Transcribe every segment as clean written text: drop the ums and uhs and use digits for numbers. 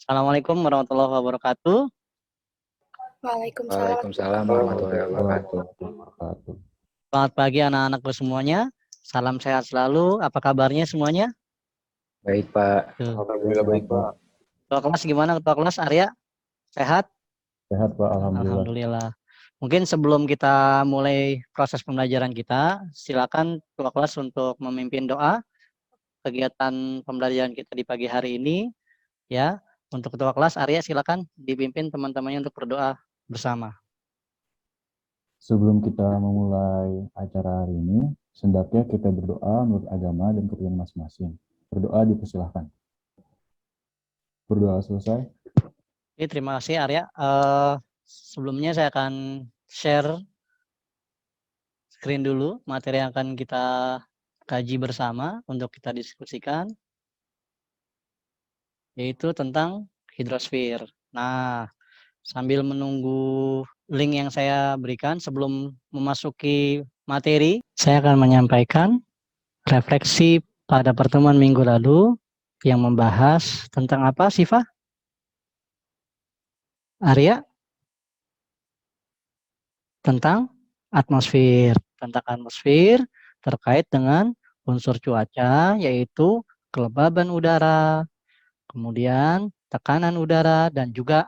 Assalamualaikum warahmatullahi wabarakatuh. Waalaikumsalam. Waalaikumsalam warahmatullahi wabarakatuh. Selamat pagi anak-anakku semuanya. Salam sehat selalu. Apa kabarnya semuanya? Baik, Pak. Tuh. Alhamdulillah baik, Pak. Ketua kelas gimana Ketua kelas Arya? Sehat? Sehat, Pak. Alhamdulillah. Alhamdulillah. Mungkin sebelum kita mulai proses pembelajaran kita, silakan Ketua kelas untuk memimpin doa kegiatan pembelajaran kita di pagi hari ini. Ya, untuk Ketua kelas Arya silakan dipimpin teman-temannya untuk berdoa bersama. Sebelum kita memulai acara hari ini, hendaknya kita berdoa menurut agama dan kepercayaan masing-masing. Berdoa dipersilahkan. Berdoa selesai. Oke, terima kasih Arya. Sebelumnya saya akan share screen dulu materi yang akan kita kaji bersama untuk kita diskusikan, yaitu tentang hidrosfer. Nah, sambil menunggu link yang saya berikan sebelum memasuki materi, saya akan menyampaikan refleksi pada pertemuan minggu lalu yang membahas tentang apa, Siva? Arya? Tentang atmosfer terkait dengan unsur cuaca, yaitu kelembaban udara, kemudian tekanan udara, dan juga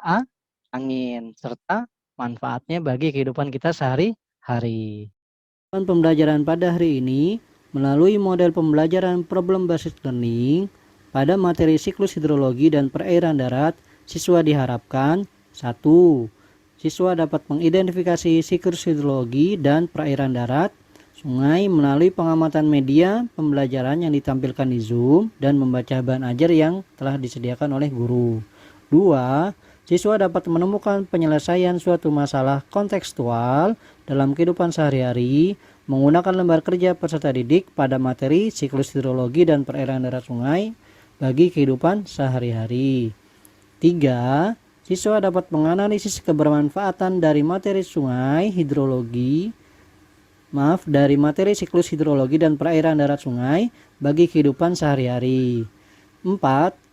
angin, serta manfaatnya bagi kehidupan kita sehari-hari. Pembelajaran pada hari ini melalui model pembelajaran problem based learning pada materi siklus hidrologi dan perairan darat, siswa diharapkan 1. Siswa dapat mengidentifikasi siklus hidrologi dan perairan darat sungai melalui pengamatan media pembelajaran yang ditampilkan di Zoom dan membaca bahan ajar yang telah disediakan oleh guru. 2. Siswa dapat menemukan penyelesaian suatu masalah kontekstual dalam kehidupan sehari-hari menggunakan lembar kerja peserta didik pada materi siklus hidrologi dan perairan darat sungai bagi kehidupan sehari-hari. 3. Siswa dapat menganalisis kebermanfaatan dari materi materi siklus hidrologi dan perairan darat sungai bagi kehidupan sehari-hari. 4.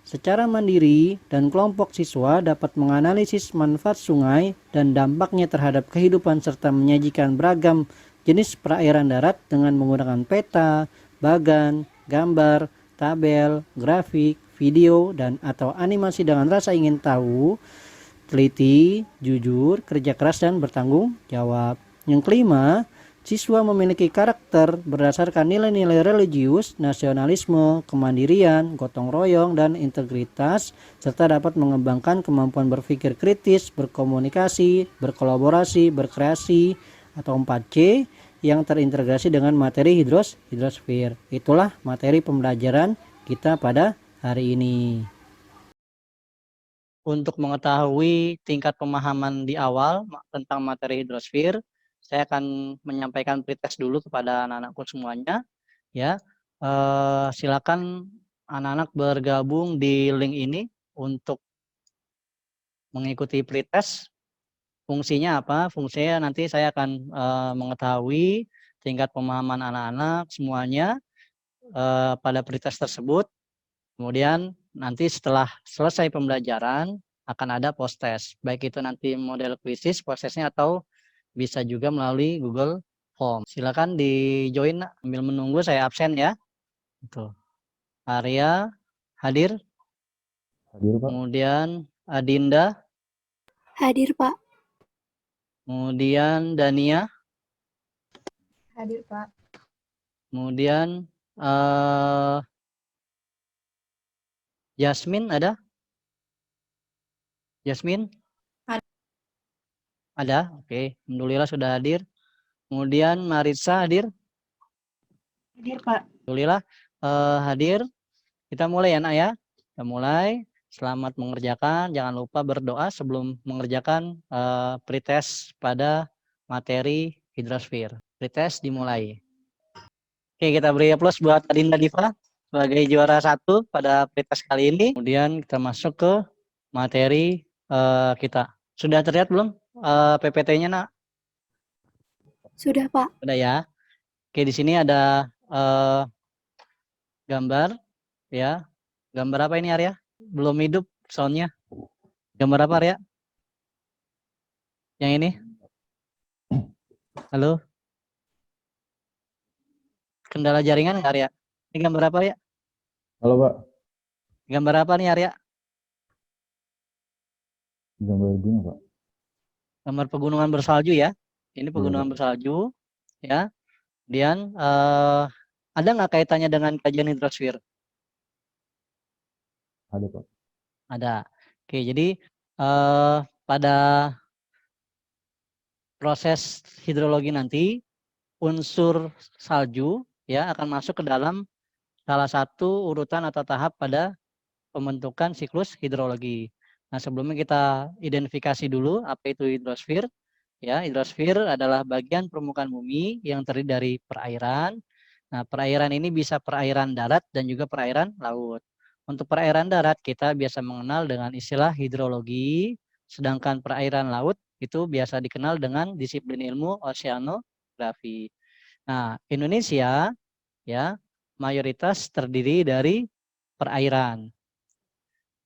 Secara mandiri dan kelompok siswa dapat menganalisis manfaat sungai dan dampaknya terhadap kehidupan serta menyajikan beragam jenis perairan darat dengan menggunakan peta, bagan, gambar, tabel, grafik, video, dan atau animasi dengan rasa ingin tahu, teliti, jujur, kerja keras, dan bertanggung jawab. Yang kelima, siswa memiliki karakter berdasarkan nilai-nilai religius, nasionalisme, kemandirian, gotong royong, dan integritas, serta dapat mengembangkan kemampuan berpikir kritis, berkomunikasi, berkolaborasi, berkreasi, atau 4C, yang terintegrasi dengan materi hidrosfer. Itulah materi pembelajaran kita pada hari ini. Untuk mengetahui tingkat pemahaman di awal tentang materi hidrosfer, saya akan menyampaikan pretest dulu kepada anak-anakku semuanya. Ya, silakan anak-anak bergabung di link ini untuk mengikuti pretest. Fungsinya apa? Fungsinya nanti saya akan mengetahui tingkat pemahaman anak-anak semuanya pada pretest tersebut. Kemudian nanti setelah selesai pembelajaran akan ada post test, baik itu nanti model kuisis prosesnya atau bisa juga melalui Google Form. Silakan di join sambil menunggu saya absen ya. Itu. Arya hadir. Hadir, Pak. Kemudian Adinda. Hadir, Pak. Kemudian Dania. Hadir, Pak. Kemudian Yasmin ada? Yasmin? Ada? Oke. Alhamdulillah sudah hadir. Kemudian Marisa hadir? Hadir, Pak. Alhamdulillah hadir. Kita mulai ya, Nak ya. Kita mulai. Selamat mengerjakan. Jangan lupa berdoa sebelum mengerjakan pretest pada materi hidrosfer. Pretest dimulai. Oke, kita beri aplaus buat Adinda Diva sebagai juara 1 pada pretest kali ini. Kemudian kita masuk ke materi kita. Sudah terlihat belum PPT-nya, Nak? Sudah, Pak. Sudah ya. Oke, di sini ada gambar ya. Gambar apa ini, Arya? Belum hidup soundnya. Gambar apa, Arya? Yang ini? Halo? Kendala jaringan nggak, Arya? Ini gambar apa, ya? Halo Pak, Gambar apa nih, Arya? gambar gunung Pak. Gambar pegunungan bersalju ya. Ini Iya pegunungan Pak, bersalju ya. Kemudian ada nggak kaitannya dengan kajian hidrosfer? ada Pak. Ada. Oke, jadi pada proses hidrologi nanti unsur salju ya akan masuk ke dalam salah satu urutan atau tahap pada pembentukan siklus hidrologi. Nah, sebelumnya kita identifikasi dulu apa itu hidrosfer. Ya, hidrosfer adalah bagian permukaan bumi yang terdiri dari perairan. Nah, perairan ini bisa perairan darat dan juga perairan laut. Untuk perairan darat kita biasa mengenal dengan istilah hidrologi, sedangkan perairan laut itu biasa dikenal dengan disiplin ilmu oceanografi. Nah, Indonesia ya mayoritas terdiri dari perairan,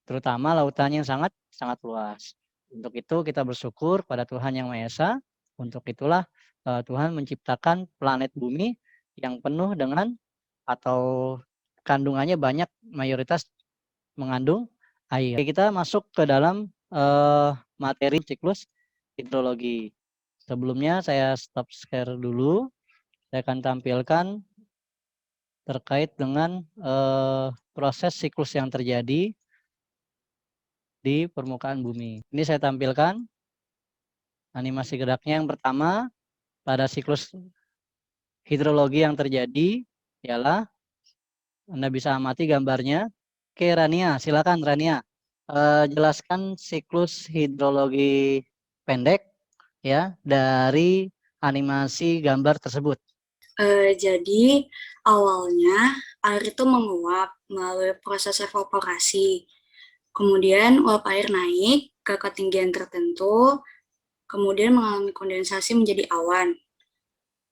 terutama lautannya yang sangat luas. Untuk itu kita bersyukur pada Tuhan Yang Maha Esa. Untuk itulah Tuhan menciptakan planet bumi yang penuh dengan atau kandungannya banyak, mayoritas mengandung air. Kita masuk ke dalam materi siklus hidrologi. Sebelumnya saya stop share dulu. Saya akan tampilkan terkait dengan proses siklus yang terjadi di permukaan bumi. Ini saya tampilkan animasi geraknya. Yang pertama, pada siklus hidrologi yang terjadi ialah Anda bisa amati gambarnya. Oke, Rania, silakan Rania. Jelaskan siklus hidrologi pendek ya dari animasi gambar tersebut. Jadi awalnya air itu menguap melalui proses evaporasi. Kemudian uap air naik ke ketinggian tertentu, kemudian mengalami kondensasi menjadi awan.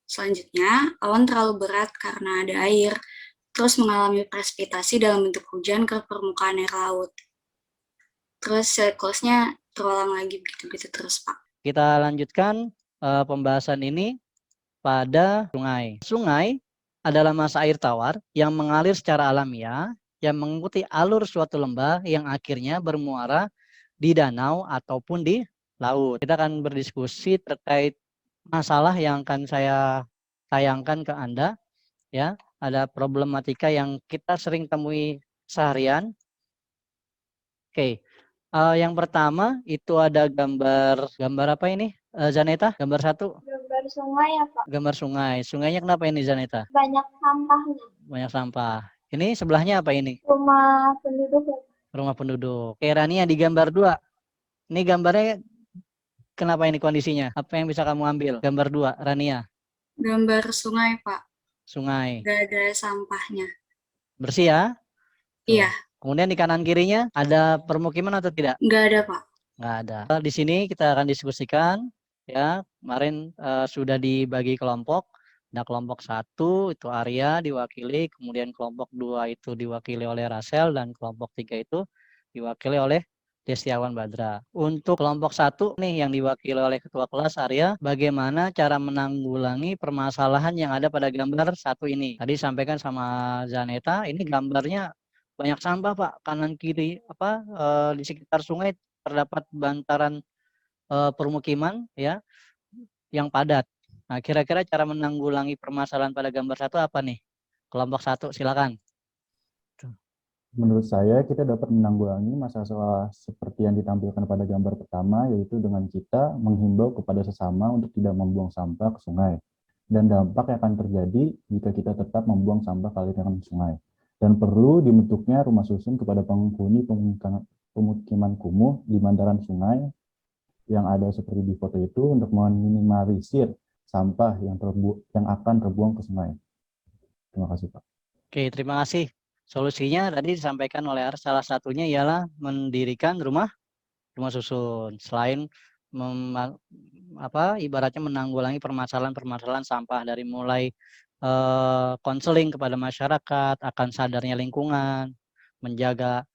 Selanjutnya, awan terlalu berat karena ada air, terus mengalami presipitasi dalam bentuk hujan ke permukaan air laut. Terus siklusnya terulang lagi begitu-begitu terus, Pak. Kita lanjutkan pembahasan ini pada sungai. Sungai adalah massa air tawar yang mengalir secara alamiah yang mengikuti alur suatu lembah yang akhirnya bermuara di danau ataupun di laut. Kita akan berdiskusi terkait masalah yang akan saya tayangkan ke Anda ya. Ada problematika yang kita sering temui seharian. Oke. Yang pertama itu ada gambar apa ini? Zaneta, gambar 1. Gambar sungai ya, Pak. Gambar sungai. Sungainya kenapa ini, Zaneta? Banyak sampahnya. Banyak sampah. Ini sebelahnya apa ini? Rumah penduduk ya, Pak. Rumah penduduk. Oke, Rania di gambar 2. Ini gambarnya kenapa ini kondisinya? Apa yang bisa kamu ambil? Gambar 2, Rania. Gambar sungai, Pak. Sungai. Gak ada sampahnya. Bersih ya? Tuh. Iya. Kemudian di kanan kirinya ada permukiman atau tidak? Nggak ada, Pak. Nggak ada. Di sini kita akan diskusikan ya. Kemarin sudah dibagi kelompok. Nah, kelompok 1 itu Arya diwakili, kemudian kelompok 2 itu diwakili oleh Rasel, dan kelompok 3 itu diwakili oleh Destiawan Badra. Untuk kelompok 1 nih yang diwakili oleh ketua kelas Arya, bagaimana cara menanggulangi permasalahan yang ada pada gambar 1 ini. Tadi sampaikan sama Zaneta, ini gambarnya banyak sampah, Pak. Kanan kiri di sekitar sungai terdapat bantaran permukiman ya yang padat. Nah, kira-kira cara menanggulangi permasalahan pada gambar 1 apa nih? Kelompok 1, silakan. Menurut saya, kita dapat menanggulangi masalah seperti yang ditampilkan pada gambar pertama, yaitu dengan kita menghimbau kepada sesama untuk tidak membuang sampah ke sungai. Dan dampak yang akan terjadi jika kita tetap membuang sampah ke aliran sungai. Dan perlu dibentuknya rumah susun kepada penghuni pemukiman kumuh di bantaran sungai yang ada seperti di foto itu untuk meminimalisir sampah yang akan terbuang ke sungai. Terima kasih, Pak. Oke, terima kasih. Solusinya tadi disampaikan oleh Ars, salah satunya ialah mendirikan rumah susun. Selain ibaratnya menanggulangi permasalahan sampah dari mulai konseling kepada masyarakat akan sadarnya lingkungan, menjaga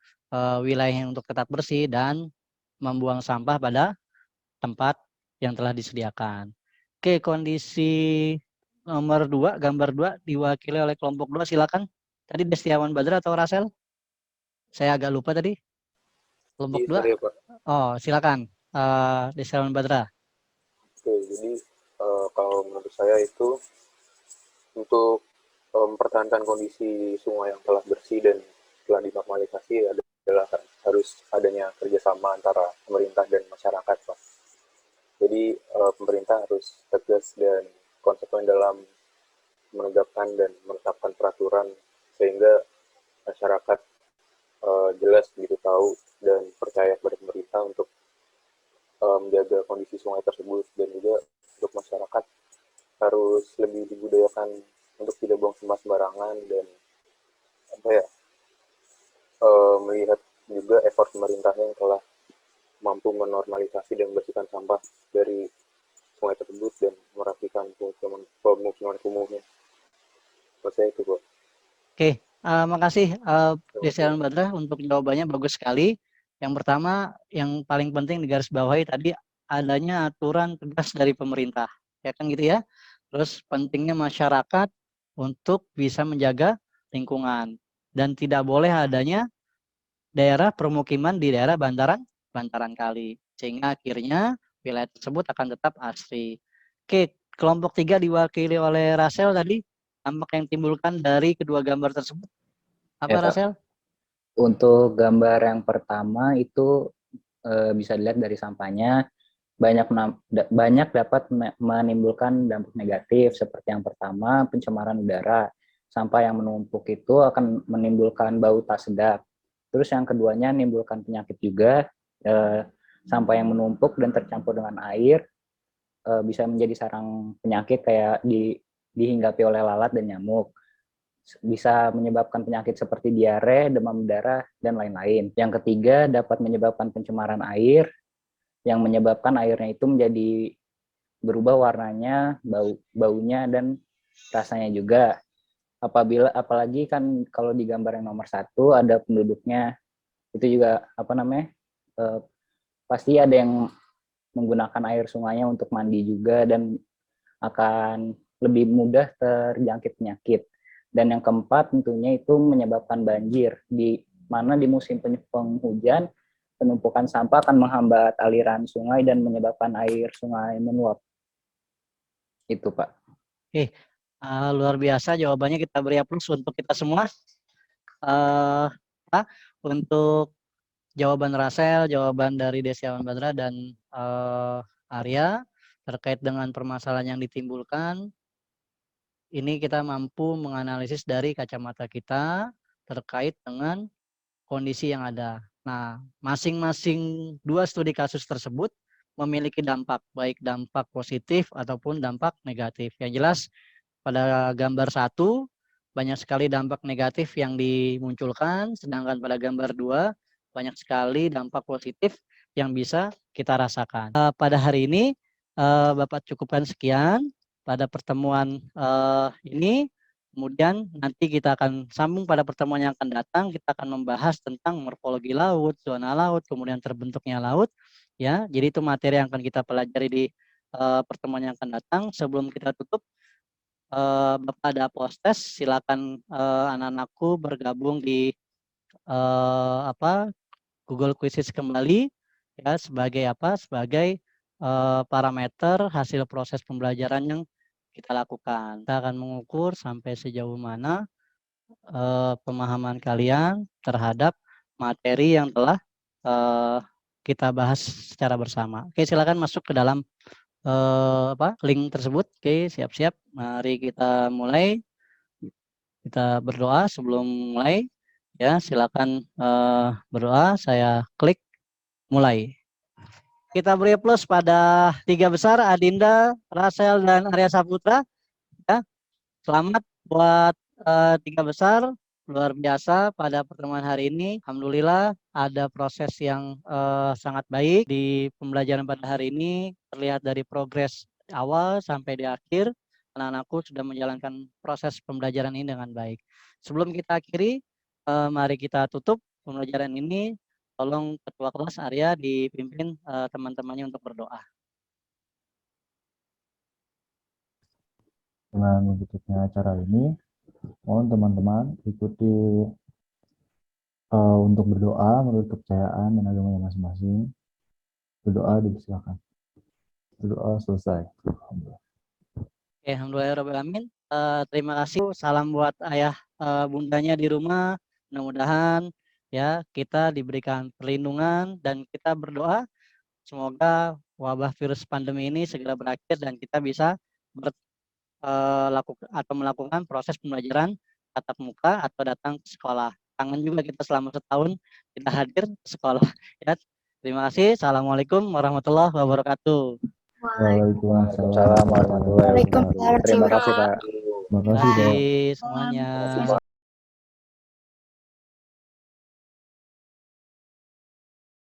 wilayah untuk tetap bersih, dan membuang sampah pada tempat yang telah disediakan. Oke, kondisi nomor 2, gambar 2 diwakili oleh kelompok 2, silakan. Tadi Destiawan Badra atau Rasel? Saya agak lupa tadi. Kelompok 2. Sorry ya, Pak. Oh, silakan. Destiawan Badra. Oke, jadi kalau menurut saya itu untuk mempertahankan kondisi sungai yang telah bersih dan telah dinormalisasi adalah harus adanya kerjasama antara pemerintah dan masyarakat, Pak. Jadi pemerintah harus tegas dan konsekuen dalam menegakkan dan menetapkan peraturan sehingga masyarakat jelas begitu tahu dan percaya kepada pemerintah untuk menjaga kondisi sungai tersebut, dan juga untuk masyarakat harus lebih dibudayakan untuk tidak buang sampah sembarangan dan melihat juga effort pemerintah yang telah mampu menormalisasi dan membersihkan sampah dari sungai tersebut dan merapikan pemukiman kumuhnya. Menurut saya itu, Pak. Oke, makasih Destiawan Badra untuk jawabannya, bagus sekali. Yang pertama, yang paling penting digarisbawahi tadi adanya aturan tegas dari pemerintah, ya kan gitu ya. Terus pentingnya masyarakat untuk bisa menjaga lingkungan dan tidak boleh adanya daerah permukiman di daerah bantaran kali, sehingga akhirnya wilayah tersebut akan tetap asri. Oke, kelompok 3 diwakili oleh Rasel tadi, dampak yang timbulkan dari kedua gambar tersebut. Apa, Ya, Pak. Rasel? Untuk gambar yang pertama itu bisa dilihat dari sampahnya banyak dapat menimbulkan dampak negatif, seperti yang pertama pencemaran udara. Sampah yang menumpuk itu akan menimbulkan bau tak sedap. Terus yang keduanya menimbulkan penyakit juga. Sampah yang menumpuk dan tercampur dengan air bisa menjadi sarang penyakit kayak dihinggapi oleh lalat dan nyamuk. Bisa menyebabkan penyakit seperti diare, demam berdarah, dan lain-lain. Yang ketiga, dapat menyebabkan pencemaran air, yang menyebabkan airnya itu menjadi berubah warnanya, baunya, dan rasanya juga. Apalagi kan kalau di gambar yang nomor 1 ada penduduknya, itu juga pasti ada yang menggunakan air sungainya untuk mandi juga dan akan lebih mudah terjangkit penyakit. Dan yang keempat tentunya itu menyebabkan banjir, di mana di musim penghujan penumpukan sampah akan menghambat aliran sungai dan menyebabkan air sungai meluap. Itu, Pak. Luar biasa jawabannya, kita beri aplaus untuk kita semua. Untuk jawaban Rasel, jawaban dari Destiawan Badra dan Arya terkait dengan permasalahan yang ditimbulkan. Ini kita mampu menganalisis dari kacamata kita terkait dengan kondisi yang ada. Nah, masing-masing 2 studi kasus tersebut memiliki dampak, baik dampak positif ataupun dampak negatif. Yang jelas pada gambar 1 banyak sekali dampak negatif yang dimunculkan, sedangkan pada gambar 2 banyak sekali dampak positif yang bisa kita rasakan. Pada hari ini Bapak cukupkan sekian pada pertemuan ini. Kemudian nanti kita akan sambung pada pertemuan yang akan datang. Kita akan membahas tentang morfologi laut, zona laut, kemudian terbentuknya laut. Ya, jadi itu materi yang akan kita pelajari di pertemuan yang akan datang. Sebelum kita tutup, Bapak ada postes, silakan anak-anakku bergabung di Google Quizzes kembali, ya, sebagai sebagai parameter hasil proses pembelajaran yang kita lakukan. Kita akan mengukur sampai sejauh mana pemahaman kalian terhadap materi yang telah kita bahas secara bersama. Oke, silakan masuk ke dalam link tersebut. Oke, siap-siap. Mari kita mulai. Kita berdoa sebelum mulai. Ya, silakan berdoa. Saya klik mulai. Kita beri plus pada 3 besar, Adinda, Rasel, dan Arya Saputra. Ya, selamat buat 3 besar, luar biasa pada pertemuan hari ini. Alhamdulillah ada proses yang sangat baik di pembelajaran pada hari ini. Terlihat dari progres awal sampai di akhir, anak-anakku sudah menjalankan proses pembelajaran ini dengan baik. Sebelum kita akhiri, mari kita tutup pembelajaran ini. tolong ketua kelas Arya dipimpin teman-temannya untuk berdoa. Dengan wujudnya acara ini, mohon teman-teman ikuti untuk berdoa menurut kepercayaan dan agamanya masing-masing. Berdoa dipersilakan. Berdoa selesai. Alhamdulillah. Oke, alhamdulillahirrahmanirrahim. Terima kasih. Salam buat ayah bundanya di rumah. Mudah-mudahan ya kita diberikan perlindungan dan kita berdoa semoga wabah virus pandemi ini segera berakhir dan kita bisa melakukan proses pembelajaran tatap muka atau datang ke sekolah. Kangen juga kita selama setahun tidak hadir ke sekolah. Ya, terima kasih. Assalamualaikum warahmatullahi wabarakatuh. Waalaikumsalam warahmatullahi wabarakatuh. Terima kasih Kak. Terima kasih, Pak. Semuanya.